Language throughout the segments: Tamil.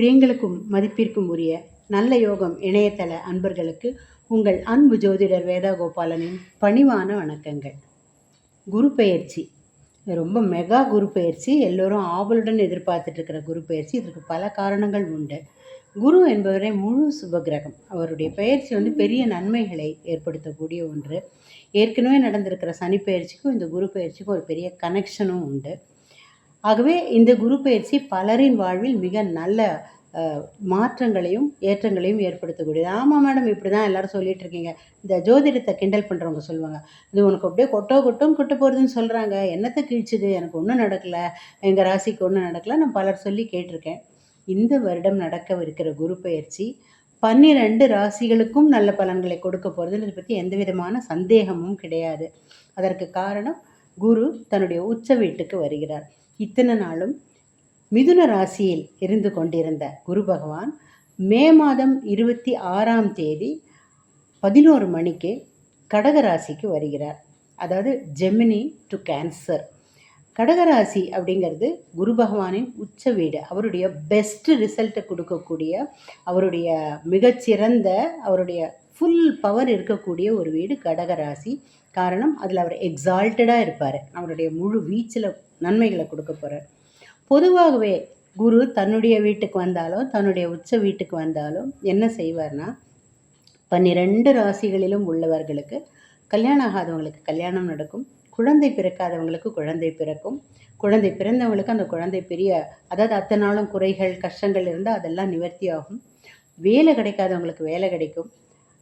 பிரியங்களுக்கும் மதிப்பிற்கும் உரிய நல்ல யோகம் இணையதள அன்பர்களுக்கு உங்கள் அன்பு ஜோதிடர் வேதா கோபாலனின் பணிவான வணக்கங்கள். குரு பெயர்ச்சி ரொம்ப மெகா குரு பெயர்ச்சி, எல்லோரும் ஆவலுடன் எதிர்பார்த்துட்டு இருக்கிற குரு பெயர்ச்சி. இதற்கு பல காரணங்கள் உண்டு. குரு என்பவரே முழு சுபகிரகம். அவருடைய பெயர்ச்சி பெரிய நன்மைகளை ஏற்படுத்தக்கூடிய ஒன்று. ஏற்கனவே நடந்திருக்கிற சனி பெயர்ச்சிக்கும் இந்த குரு பெயர்ச்சிக்கும் ஒரு பெரிய கனெக்ஷனும் உண்டு. ஆகவே இந்த குரு பெயர்ச்சி பலரின் வாழ்வில் மிக நல்ல மாற்றங்களையும் ஏற்றங்களையும் ஏற்படுத்தக்கூடியது. ஆமாம் மேடம், இப்படி தான் எல்லாரும் சொல்லிட்டு இருக்கீங்க. இந்த ஜோதிடத்தை கிண்டல் பண்ணுறவங்க சொல்லுவாங்க, இது உனக்கு அப்படியே கொட்டும் கொட்ட போகிறதுன்னு சொல்கிறாங்க, என்னத்தை கீழ்ச்சிது, எனக்கு ஒன்றும் நடக்கலை, எங்கள் ராசிக்கு ஒன்றும் நடக்கலை, நான் பலர் சொல்லி கேட்டிருக்கேன். இந்த வருடம் நடக்கவிருக்கிற குரு பெயர்ச்சி 12 ராசிகளுக்கும் நல்ல பலன்களை கொடுக்க போகிறது. இதை பற்றி எந்த விதமான சந்தேகமும் கிடையாது. அதற்கு காரணம், குரு தன்னுடைய உச்ச வீட்டுக்கு வருகிறார். இத்தனை நாளும் மிதுன ராசியில் இருந்து கொண்டிருந்த குரு பகவான் மே மாதம் 26ஆம் தேதி 11 மணிக்கு கடகராசிக்கு வருகிறார். அதாவது ஜெமினி டு கேன்சர். கடகராசி அப்படிங்கிறது குரு பகவானின் உச்ச வீடு. அவருடைய பெஸ்ட் ரிசல்ட்டை கொடுக்கக்கூடிய, அவருடைய மிகச்சிறந்த, அவருடைய ஃபுல் பவர் இருக்கக்கூடிய ஒரு வீடு கடகராசி. காரணம், அதில் அவர் எக்ஸால்ட்டடாக இருப்பார். அவருடைய முழு வீச்சில் நன்மைகளை கொடுக்க போகிறார். பொதுவாகவே குரு தன்னுடைய வீட்டுக்கு வந்தாலும் தன்னுடைய உச்ச வீட்டுக்கு வந்தாலும் என்ன செய்வார்னா, 12 ராசிகளிலும் உள்ளவர்களுக்கு, கல்யாணம் ஆகாதவங்களுக்கு கல்யாணம் நடக்கும், குழந்தை பிறக்காதவங்களுக்கு குழந்தை பிறக்கும், குழந்தை பிறந்தவங்களுக்கு அந்த குழந்தை பெரிய, அதாவது அத்தனை நாளும் குறைகள் கஷ்டங்கள் இருந்தால் அதெல்லாம் நிவர்த்தி ஆகும். வேலை கிடைக்காதவங்களுக்கு வேலை கிடைக்கும்.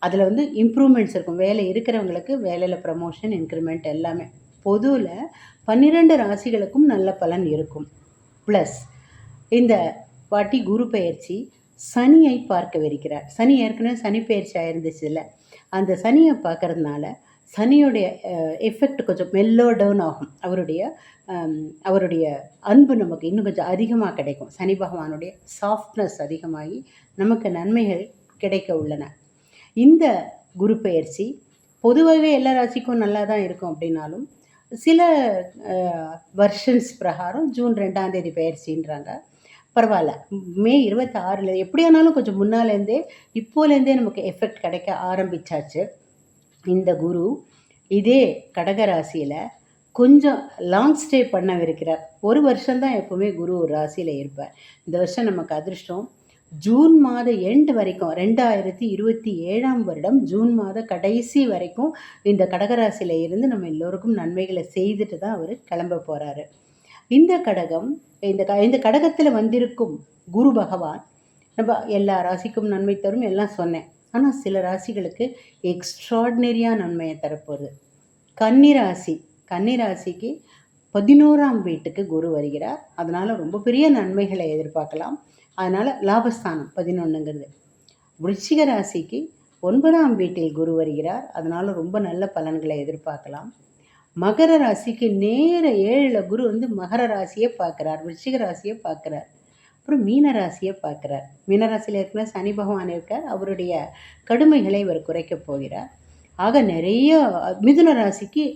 அதில் இம்ப்ரூவ்மெண்ட்ஸ் இருக்கும். வேலை இருக்கிறவங்களுக்கு வேலையில் ப்ரமோஷன், இன்க்ரிமெண்ட் எல்லாமே. பொதுவில் 12 ராசிகளுக்கும் நல்ல பலன் இருக்கும். ப்ளஸ் இந்த வாட்டி குரு பெயர்ச்சி சனியை பார்க்கவிருக்கிறார். சனி ஏற்கனவே சனி பெயர்ச்சி ஆயிருந்துச்சு இல்லை, அந்த சனியை பார்க்கறதுனால சனியுடைய எஃபெக்ட் கொஞ்சம் மெல்லோ டவுன் ஆகும். அவருடைய அன்பு நமக்கு இன்னும் கொஞ்சம் அதிகமாக கிடைக்கும். சனி பகவானுடைய சாஃப்ட்னஸ் அதிகமாகி நமக்கு நன்மைகள் கிடைக்க உள்ளன. இந்த குரு பெயர்ச்சி பொதுவாகவே எல்லா ராசிக்கும் நல்லா தான் இருக்கும். அப்படின்னாலும் சில வெர்ஷன்ஸ் பிரகாரம் ஜூன் 2ஆம் தேதி பெயர்ச்சின்றாங்க. பரவாயில்ல, மே 26 எப்படியானாலும் கொஞ்சம் முன்னாலேருந்தே இப்போலேருந்தே நமக்கு எஃபெக்ட் கிடைக்க ஆரம்பித்தாச்சு. இந்த குரு இதே கடகராசியில் கொஞ்சம் லாங் ஸ்டே பண்ணவிருக்கிறார். ஒரு வருஷம்தான் எப்போவுமே குரு ஒரு ராசியில் இருப்பார். இந்த வருஷம் நமக்கு அதிர்ஷ்டம் ஜூன் மாத எண்டு வரைக்கும், 2027ஆம் வருடம் ஜூன் மாத கடைசி வரைக்கும் இந்த கடகராசியில் இருந்து நம்ம எல்லோருக்கும் நன்மைகளை செய்துட்டு தான் அவர் கிளம்ப போகிறாரு. இந்த கடகம், இந்த கடகத்தில் வந்திருக்கும் குரு பகவான் நம்ம எல்லா ராசிக்கும் நன்மை தரும் எல்லாம் சொன்னேன். ஆனால் சில ராசிகளுக்கு எக்ஸ்ட்ராடினரியாக நன்மையை தரப்போகுது. கன்னிராசிக்கு 11ஆம் வீட்டுக்கு குரு வருகிறார். அதனால் ரொம்ப பெரிய நன்மைகளை எதிர்பார்க்கலாம். அதனால் லாபஸ்தானம் 11ங்கிறது. விருச்சிக ராசிக்கு 9ஆம் வீட்டில் குரு வருகிறார். அதனால் ரொம்ப நல்ல பலன்களை எதிர்பார்க்கலாம். மகர ராசிக்கு நேர 7ல் குரு மகர ராசியை பார்க்குறார், விருச்சிக ராசியை பார்க்குறார். அப்புறம் மீன ராசியை பார்க்குறார். மீனராசியில் இருக்கிற சனி பகவான் இருக்கார். அவருடைய கடுமைகளை இவர் குறைக்கப் போகிறார். ஆக நிறைய மிதுன ராசிக்கு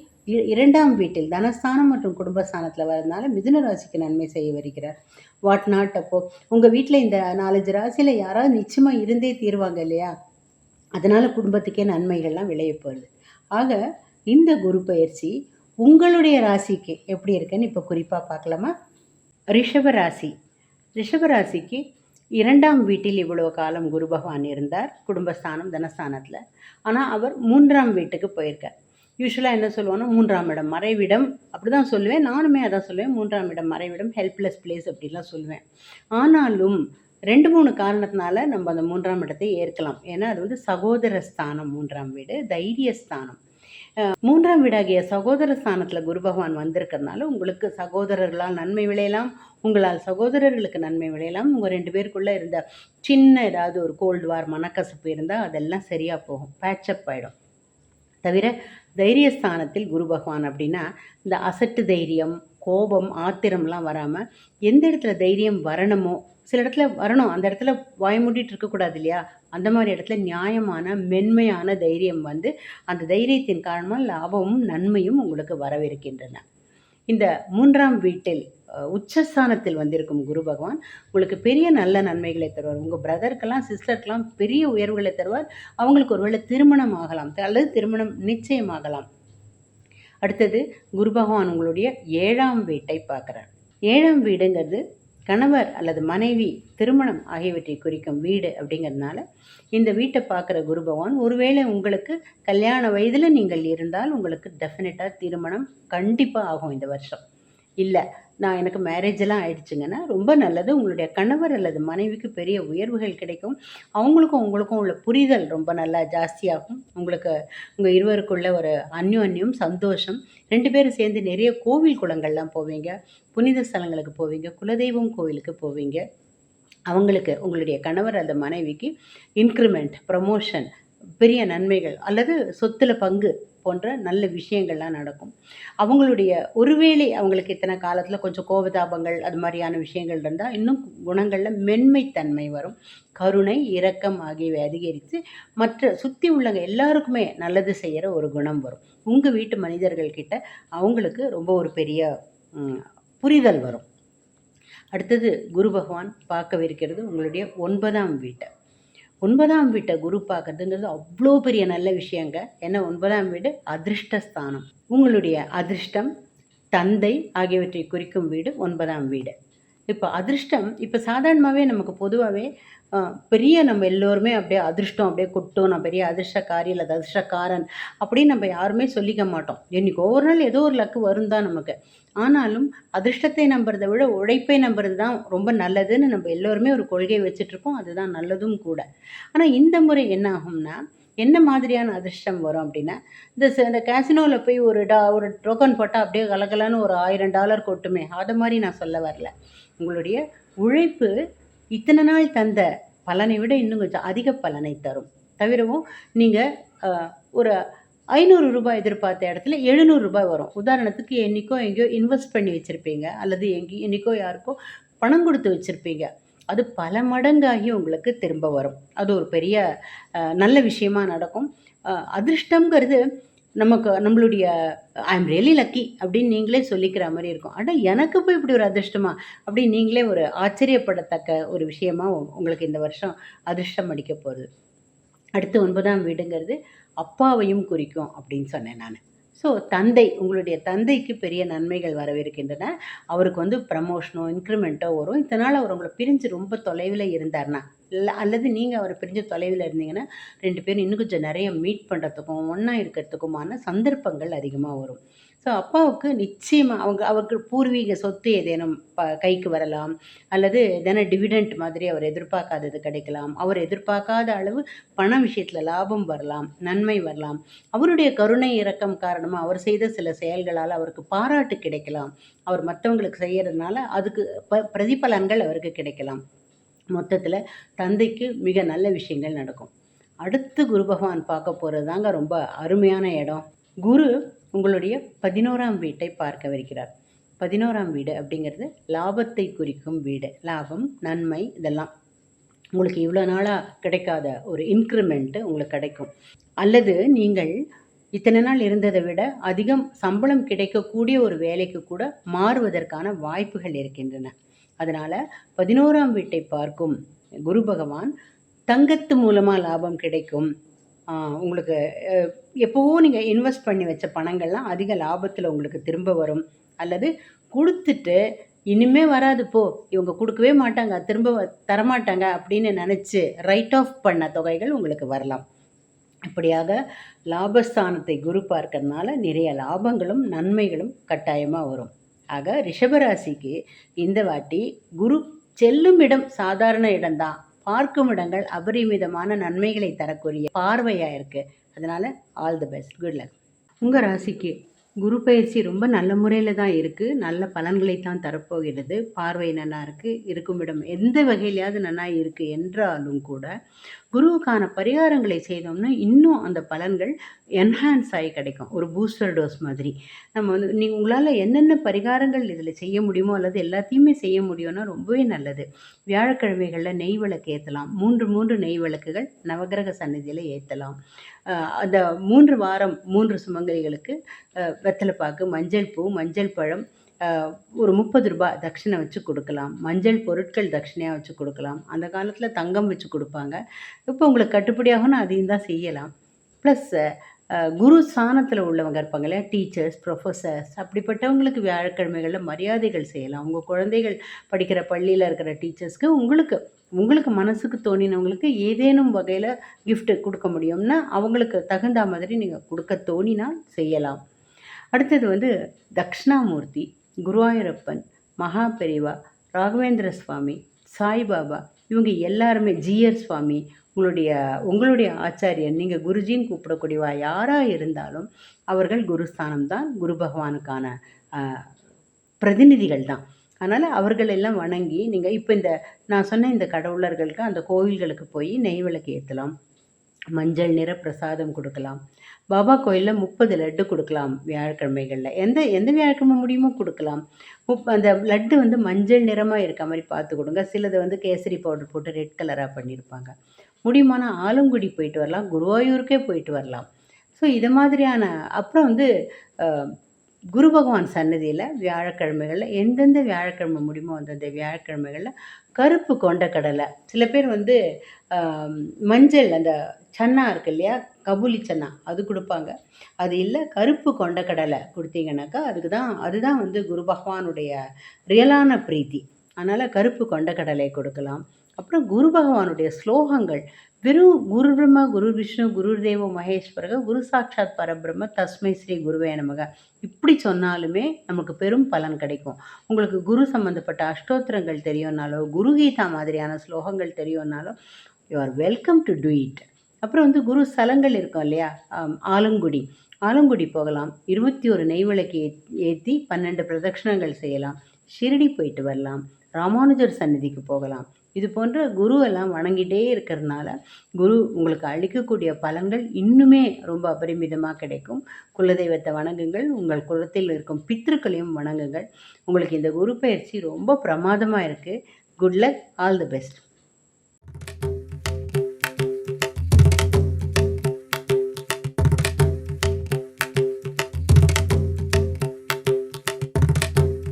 2ஆம் வீட்டில் தனஸ்தானம் மற்றும் குடும்பஸ்தானத்தில் வரதுனால மிதுன ராசிக்கு நன்மை செய்ய வருகிறார். What not. அப்போது உங்கள் வீட்டில் இந்த 4-5 ராசியில் யாராவது நிச்சயமாக இருந்தே தீர்வாங்க இல்லையா? அதனால் குடும்பத்துக்கே நன்மைகள்லாம் விளைய போகுது. ஆக இந்த குரு பயிற்சி உங்களுடைய ராசிக்கு எப்படி இருக்குன்னு இப்போ குறிப்பாக பார்க்கலாமா? ரிஷபராசிக்கு 2ஆம் வீட்டில் இவ்வளோ காலம் குரு பகவான் இருந்தார், குடும்பஸ்தானம் தனஸ்தானத்தில். ஆனால் அவர் 3ஆம் வீட்டுக்கு போயிருக்கார். யூஸ்வலாக என்ன சொல்லுவோன்னா 3ஆம் இடம் மறைவிடம், அப்படி தான் சொல்லுவேன். நானுமே அதான் சொல்லுவேன், 3ஆம் இடம் மறைவிடம், ஹெல்ப்லெஸ் பிளேஸ் அப்படிலாம் சொல்லுவேன். ஆனாலும் 2-3 காரணத்தினால நம்ம அந்த 3ஆம் இடத்தை ஏற்கலாம். ஏன்னா அது சகோதர ஸ்தானம். 3ஆம் வீடு தைரியஸ்தானம். 3ஆம் வீடாகிய சகோதர ஸ்தானத்தில் குரு பகவான் வந்திருக்கிறதுனால உங்களுக்கு சகோதரர்களால் நன்மை விளையலாம், உங்களால் சகோதரர்களுக்கு நன்மை விளையலாம். உங்கள் 2 பேருக்குள்ளே இருந்த சின்ன ஏதாவது ஒரு கோல்டு வார், மனக்கசப்பு இருந்தால் அதெல்லாம் சரியாக போகும், பேட்சப் ஆகிடும். தவிர தைரியஸ்தானத்தில் குரு பகவான் அப்படின்னா இந்த அசட்டு தைரியம், கோபம், ஆத்திரம்லாம் வராமல் எந்த இடத்துல தைரியம் வரணுமோ, சில இடத்துல வரணும், அந்த இடத்துல வாய் மூடிட்டு இருக்கக்கூடாது இல்லையா? அந்த மாதிரி இடத்துல நியாயமான மென்மையான தைரியம் அந்த தைரியத்தின் காரணமாக லாபமும் நன்மையும் உங்களுக்கு வரவிருக்கின்றன. இந்த 3ஆம் வீட்டில் உச்சஸ்தானத்தில் வந்திருக்கும் குரு பகவான் உங்களுக்கு பெரிய நல்ல நன்மைகளை தருவார். உங்கள் பிரதருக்கெல்லாம் சிஸ்டருக்கெல்லாம் பெரிய உயர்வுகளை தருவார். அவங்களுக்கு ஒருவேளை திருமணம் ஆகலாம் அல்லது திருமணம் நிச்சயமாகலாம். அடுத்தது குரு பகவான் உங்களுடைய 7ஆம் வீட்டை பார்க்குறார். 7ஆம் வீடுங்கிறது கணவர் அல்லது மனைவி திருமணம் ஆகியவற்றை குறிக்கும் வீடு அப்படிங்கிறதுனால இந்த வீட்டை பார்க்குற குரு பகவான் ஒருவேளை உங்களுக்கு கல்யாண வயதில் நீங்கள் இருந்தால் உங்களுக்கு டெஃபினட்டாக திருமணம் கண்டிப்பாக ஆகும் இந்த வருஷம். இல்லை நான் எனக்கு மேரேஜெல்லாம் ஆயிடுச்சுங்கன்னா ரொம்ப நல்லது. உங்களுடைய கணவர் அல்லது மனைவிக்கு பெரிய உயர்வுகள் கிடைக்கும். அவங்களுக்கும் உங்களுக்கும் உள்ள புரிதல் ரொம்ப நல்லா ஜாஸ்தியாகும். உங்களுக்கு உங்கள் இருவருக்குள்ள ஒரு அந்யோன்யம் சந்தோஷம். 2 பேரும் சேர்ந்து நிறைய கோவில் குளங்கள்லாம் போவீங்க, புனித ஸ்தலங்களுக்கு போவீங்க, குலதெய்வம் கோவிலுக்கு போவீங்க. அவங்களுக்கு உங்களுடைய கணவர் அல்லது மனைவிக்கு இன்க்ரிமெண்ட், ப்ரமோஷன், பெரிய நன்மைகள் அல்லது சொத்துல பங்கு போன்ற நல்ல விஷயங்கள்லாம் நடக்கும். அவங்களுடைய ஒருவேளை அவங்களுக்கு இத்தனை காலத்தில் கொஞ்சம் கோபதாபங்கள் அது மாதிரியான விஷயங்கள் இருந்தால் இன்னும் குணங்களில் மென்மைத்தன்மை வரும். கருணை, இரக்கம் ஆகியவை அதிகரித்து மற்ற சுற்றி உள்ளவங்க எல்லாருக்குமே நல்லது செய்கிற ஒரு குணம் வரும். உங்கள் வீட்டு மனிதர்கள்கிட்ட அவங்களுக்கு ரொம்ப ஒரு பெரிய புரிதல் வரும். அடுத்தது குரு பகவான் பார்க்கவிருக்கிறது உங்களுடைய 9ஆம் வீட்டை. 9ஆம் வீட்டை குரு பார்க்கறதுங்கிறது அவ்வளோ பெரிய நல்ல விஷயங்க. ஏன்னா 9ஆம் வீடு அதிர்ஷ்டஸ்தானம். உங்களுடைய அதிர்ஷ்டம், தந்தை ஆகியவற்றை குறிக்கும் வீடு 9ஆம் வீடு. இப்போ அதிர்ஷ்டம் இப்போ சாதாரணமாகவே நமக்கு பொதுவாகவே பெரிய நம்ம எல்லோருமே அப்படியே அதிர்ஷ்டம் அப்படியே கொட்டும், நான் பெரிய அதிர்ஷ்டக்காரி இல்லை அதிர்ஷ்டக்காரன் அப்படின்னு நம்ம யாருமே சொல்லிக்க மாட்டோம். இன்றைக்கி ஒவ்வொரு நாள் ஏதோ ஒரு லக்கு வரும் தான் நமக்கு. ஆனாலும் அதிர்ஷ்டத்தை நம்புறதை விட உழைப்பை நம்புறது தான் ரொம்ப நல்லதுன்னு நம்ம எல்லோருமே ஒரு கொள்கையை வச்சுட்ருக்கோம். அதுதான் நல்லதும் கூட. ஆனால் இந்த முறை என்ன ஆகும்னா என்ன மாதிரியான அதிர்ஷ்டம் வரும் அப்படின்னா இந்த கேசினோவில் போய் ஒரு டோக்கன் போட்டால் அப்படியே கலகலான்னு ஒரு $1000 கொட்டுமே, அதை மாதிரி நான் சொல்ல வரல. உங்களுடைய உழைப்பு இத்தனை நாள் தந்த பலனை விட இன்னும் கொஞ்சம் அதிக பலனை தரும். தவிரவும் நீங்கள் ஒரு ₹500 எதிர்பார்த்த இடத்துல ₹700 வரும். உதாரணத்துக்கு என்றைக்கோ எங்கேயோ இன்வெஸ்ட் பண்ணி வச்சுருப்பீங்க அல்லது என்றைக்கோ யாருக்கோ பணம் கொடுத்து வச்சுருப்பீங்க. அது பல மடங்காகி உங்களுக்கு திரும்ப வரும். அது ஒரு பெரிய நல்ல விஷயமா நடக்கும். அதிர்ஷ்டங்கிறது நமக்கு நம்மளுடைய ஐ எம் ரியலி லக்கி அப்படின்னு நீங்களே சொல்லிக்கிற மாதிரி இருக்கும். ஆனால் எனக்கு போய் இப்படி ஒரு அதிர்ஷ்டமா அப்படின்னு நீங்களே ஒரு ஆச்சரியப்படத்தக்க ஒரு விஷயமா உங்களுக்கு இந்த வருஷம் அதிர்ஷ்டம் அடிக்க போகுது. அடுத்து 9ஆம் வீடுங்கிறது அப்பாவையும் குறிக்கும் அப்படின்னு சொன்னேன் நான். ஸோ தந்தை, உங்களுடைய தந்தைக்கு பெரிய நன்மைகள் வரவிருக்கின்றன. அவருக்கு ப்ரமோஷனோ இன்க்ரிமெண்ட்டோ வரும். இதனால் அவர் உங்களை பிரிஞ்சு ரொம்ப தொலைவில் இருந்தார்னா இல்லை அல்லது நீங்கள் அவரை பிரிஞ்சு தொலைவில் இருந்தீங்கன்னா 2 பேரும் இன்னும் கொஞ்சம் நிறைய மீட் பண்ணுறதுக்கும் ஒன்றா இருக்கிறதுக்குமான சந்தர்ப்பங்கள் அதிகமாக வரும். ஸோ அப்பாவுக்கு நிச்சயமாக அவருக்கு பூர்வீக சொத்து ஏதேனும் கைக்கு வரலாம் அல்லது ஏதேனும் டிவிடெண்ட் மாதிரி அவர் எதிர்பார்க்காதது கிடைக்கலாம். அவர் எதிர்பார்க்காத அளவு பண விஷயத்தில் லாபம் வரலாம், நன்மை வரலாம். அவருடைய கருணை இரக்கம் காரணமாக அவர் செய்த சில செயல்களால் அவருக்கு பாராட்டு கிடைக்கலாம். அவர் மற்றவங்களுக்கு செய்கிறதுனால அதுக்கு பிரதிபலன்கள் அவருக்கு கிடைக்கலாம். மொத்தத்தில் தந்தைக்கு மிக நல்ல விஷயங்கள் நடக்கும். அடுத்து குரு பகவான் பார்க்க போகிறது தாங்க ரொம்ப அருமையான இடம். குரு உங்களுடைய 11ஆம் வீட்டை பார்க்கவிருக்கிறார். 11ஆம் வீடு அப்படிங்கிறது லாபத்தை குறிக்கும் வீடு. லாபம், நன்மை, இதெல்லாம் உங்களுக்கு இவ்வளோ நாளாக கிடைக்காத ஒரு இன்க்ரிமெண்ட்டு உங்களுக்கு கிடைக்கும். அல்லது நீங்கள் இத்தனை நாள் இருந்ததை விட அதிகம் சம்பளம் கிடைக்கக்கூடிய ஒரு வேலைக்கு கூட மாறுவதற்கான வாய்ப்புகள் இருக்கின்றன. அதனால் 11ஆம் வீட்டை பார்க்கும் குரு பகவான் தங்கத்து மூலமாக லாபம் கிடைக்கும். உங்களுக்கு எப்போவோ நீங்கள் இன்வெஸ்ட் பண்ணி வச்ச பணங்கள்லாம் அதிக லாபத்தில் உங்களுக்கு திரும்ப வரும். அல்லது கொடுத்துட்டு இனிமே வராது போ, இவங்க கொடுக்கவே மாட்டாங்க, திரும்ப தரமாட்டாங்க அப்படின்னு நினச்சி ரைட் ஆஃப் பண்ண தொகைகள் உங்களுக்கு வரலாம். இப்படியாக லாபஸ்தானத்தை குரு பார்க்கறதுனால நிறைய லாபங்களும் நன்மைகளும் கட்டாயமாக வரும். ஆக ரிஷபராசிக்கு இந்த வாட்டி குரு செல்லும் இடம் சாதாரண இடம்தான், பார்க்கும் இடங்கள் அபரிமிதமான நன்மைகளை தரக்கூடிய பார்வையாக இருக்குது. அதனால் all the best, good luck. உங்கள் ராசிக்கு குரு பயிற்சி ரொம்ப நல்ல முறையில் தான் இருக்குது, நல்ல பலன்களை தான் தரப்போகிறது. பார்வை நல்லா இருக்குது, இருக்கும் இடம் எந்த வகையிலையாவது நல்லா இருக்குது என்றாலும் கூட குருவுக்கான பரிகாரங்களை செய்தோம்னா இன்னும் அந்த பலன்கள் என்ஹான்ஸ் ஆகி கிடைக்கும். ஒரு பூஸ்டர் டோஸ் மாதிரி நம்ம நீங்கள் உங்களால் என்னென்ன பரிகாரங்கள் இதில் செய்ய முடியுமோ அல்லது எல்லாத்தையுமே செய்ய முடியும்னா ரொம்பவே நல்லது. வியாழக்கிழமைகளில் நெய் விளக்கு ஏற்றலாம். 3 நெய் விளக்குகள் நவகிரக சன்னதியில் ஏற்றலாம். அந்த 3 வாரம் 3 சுமங்கலிகளுக்கு வெத்தலைப்பாக்கு, மஞ்சள் பூ, மஞ்சள் பழம், ஒரு ரூ. 30 தட்சிணை வச்சு கொடுக்கலாம். மஞ்சள் பொருட்கள் தட்சிணையா வச்சு கொடுக்கலாம். அந்த காலத்தில தங்கம் வச்சு கொடுப்பாங்க. இப்போ உங்களுக்கு கட்டுப்படியாகும்னா அதையும் தான் செய்யலாம். ப்ளஸ் குரு ஸ்தானத்தில உள்ளவங்க இருப்பாங்க இல்லையா? டீச்சர்ஸ், ப்ரொஃபசர்ஸ் அப்படிப்பட்டவங்களுக்கு வியாழக்கிழமைகள்ல மரியாதைகள் செய்யலாம். உங்க குழந்தைகள் படிக்கிற பள்ளியில இருக்கிற டீச்சர்ஸ்க்கு உங்களுக்கு உங்களுக்கு மனசுக்கு தோணினவங்களுக்கு ஏதேனும் வகையில கிஃப்ட் குடுக்க முடியும்னா, அவங்களுக்கு தகுந்தா மாதிரி நீங்க குடுக்க தோணினால் செய்யலாம். அடுத்தது வந்து தக்ஷணாமூர்த்தி, குருவாயூரப்பன், மகா பெரிவா, ராகவேந்திர சுவாமி, சாய்பாபா இவங்க எல்லாருமே ஜீயர் சுவாமி, உங்களுடைய உங்களுடைய ஆச்சாரியன், நீங்க குருஜின்னு கூப்பிடக்கூடியவா யாரா இருந்தாலும், அவர்கள் குருஸ்தானம் தான். குரு பகவானுக்கான அ பிரதிநிதிகள் தான். அதனால அவர்கள் எல்லாம் வணங்கி, நீங்க இப்ப இந்த நான் சொன்ன இந்த கடவுளர்களுக்கு அந்த கோவில்களுக்கு போய் நெய் விளக்கு ஏத்தலாம். மஞ்சள் நிற பிரசாதம் குடுக்கலாம். பாபா கோயில்ல 30 லட்டு குடுக்கலாம் வியாழக்கிழமைகள்ல. எந்த எந்த வியாழக்கிழமை முடியுமோ குடுக்கலாம். அந்த லட்டு வந்து மஞ்சள் நிறமா இருக்க மாரி பார்த்து குடுங்க. சிலது வந்து கேசரி பவுடர் போட்டு ரெட் கலரா பண்ணியிருப்பாங்க. முடியுமானா ஆலங்குடி போயிட்டு வரலாம். குருவாயூருக்கே போயிட்டு வரலாம். ஸோ இத மாதிரியான அப்புறம் வந்து அ குரு பகவான் சன்னதியில வியாழக்கிழமைகள்ல எந்தெந்த வியாழக்கிழமை முடியுமோ அந்தந்த வியாழக்கிழமைகள்ல கருப்பு கொண்டைக்கடலை. சில பேர் வந்து அ மஞ்சள் அந்த சன்னா இருக்கு இல்லையா? கபூலி சன்னா அது குடுப்பாங்க. அது இல்ல கருப்பு கொண்டைக்கடலை குடுத்தீங்கன்னாக்கா, அதுதான் வந்து குரு பகவானுடைய ரியலான பிரீத்தி. அதனால கருப்பு கொண்டைக்கடலை கொடுக்கலாம். அப்புறம் குரு பகவானுடைய ஸ்லோகங்கள் வெறும் குரு பிரம்மா, குரு விஷ்ணு, குரு தேவோ மகேஸ்வரக, குரு சாட்சாத் பரபிரம்ம, தஸ்மை ஸ்ரீ குருவே நமக. இப்படி சொன்னாலுமே நமக்கு பெரும் பலன் கிடைக்கும். உங்களுக்கு குரு சம்மந்தப்பட்ட அஷ்டோத்திரங்கள் தெரியும்னாலோ, குரு கீதா மாதிரியான ஸ்லோகங்கள் தெரியும்னாலோ, you are welcome to do it. அப்புறம் வந்து குரு ஸ்தலங்கள் இருக்கும் இல்லையா? ஆலங்குடி. ஆலங்குடி போகலாம். 21 நெய் விளக்கு ஏத்தி 12 பிரதட்சணங்கள் செய்யலாம். ஷிரடி போயிட்டு வரலாம். ராமானுஜர் சந்நிதிக்கு போகலாம். இது போன்ற குருவெல்லாம் வணங்கிட்டே இருக்கிறதுனால, குரு உங்களுக்கு அளிக்கக்கூடிய பலன்கள் இன்னுமே ரொம்ப அபரிமிதமா கிடைக்கும். குலதெய்வத்தை வணங்குங்கள். உங்கள் குலத்தில் இருக்கும் பித்ருக்களையும் வணங்குங்கள். உங்களுக்கு இந்த குரு பயிற்சி ரொம்ப பிரமாதமா இருக்கு. Good luck. All the best.